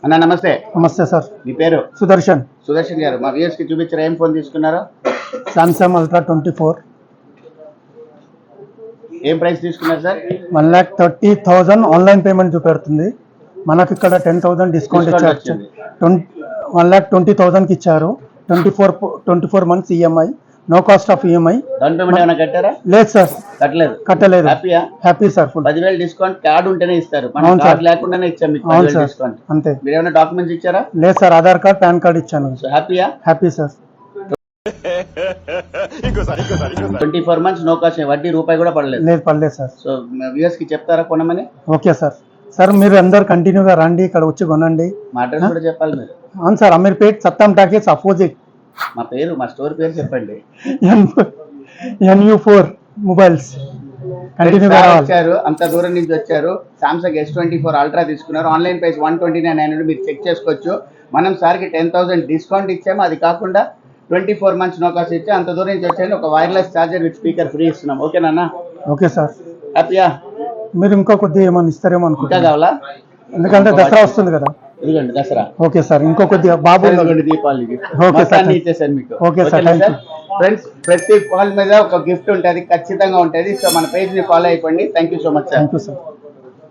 అన్న నమస్తే. నమస్తే సార్. మీ పేరు? సుదర్శన్. సుదర్శన్ గారు, మా వ్యూయర్స్ కి చూపించారు. ఏం ఫోన్ తీసుకున్నారో? Samsung ultra 24. ఏం ప్రైస్ తీసుకున్నారు సార్? 1,30,000 ఆన్లైన్ పేమెంట్ చూపెడుతుంది. మనకి ఇక్కడ 10,000 డిస్కౌంట్ ఇచ్చారు. 1,20,000కి ఇచ్చారు. 24 months EMI, no cost of EMI. Down payment ఏమైనా కట్టారా? లేదు సార్, కట్టలేదు. హ్యాపీయా? Happy sir. Full 10,000 discount card ఉంటేనే ఇస్తారు. మనం కార్డు లేకుండానే ఇచ్చాం మీకు 10,000 డిస్కౌంట్. అంతే. మీరు ఏమైనా డాక్యుమెంట్స్ ఇచ్చారా? లేదు sir, Aadhaar card, PAN card ఇచ్చాను. హ్యాపీయా? Happy sir. 24 months no cost, వడ్డీ రూపాయి కూడా పడలేదు. లేదు, పడలేదు సార్. సో వ్యూయర్స్ కి చెప్తారా కొనమని? Okay sir. సార్ మీరు అందరు కంటిన్యూగా రండి, ఇక్కడ వచ్చి కొనండి. మా అడ్రస్ కూడా చెప్పాలి మీరు. అవును సార్, అమీర్పేట్ సత్తం టాకీస్ అపోజిట్. మా స్టోర్ పేరు చెప్పండి. NU4 mobiles. కంటిన్యూగా వచ్చారు, అంత దూరం నుంచి వచ్చారు. సామ్సంగ్ S24 అల్ట్రా తీసుకున్నారు. Online price 129,900. మీరు చెక్ చేసుకోవచ్చు. మనం సార్కి 10,000 డిస్కౌంట్ ఇచ్చాము. అది కాకుండా 24 మంత్స్ నో కాస్ట్ ఇచ్చి అంత దూరం నుంచి వచ్చారు. ఒక wireless charger with speaker free ఇస్తున్నాం. ఓకేనా? Okay sir. హ్యాపీయా? మీరు ఇంకా కొద్దిగా ఏమన్నా ఇస్తారేమో అనుకుంటా. కావాలా? ఎందుకంటే దసరా వస్తుంది కదా. ఇదిగోండి దసరా. ఓకే సార్, ఇంకో కొద్దిగా బాబు దీపావళికి ఓకే సార్ ఇచ్చేసాను మీకు. ఓకే సార్, ఫ్రెండ్స్, ప్రతి కాల్ మీద ఒక గిఫ్ట్ ఉంటుంది, ఖచ్చితంగా ఉంటుంది. సో మన పేజ్ ని ఫాలో అయిపోండి. Thank you so much sir. Thank you sir.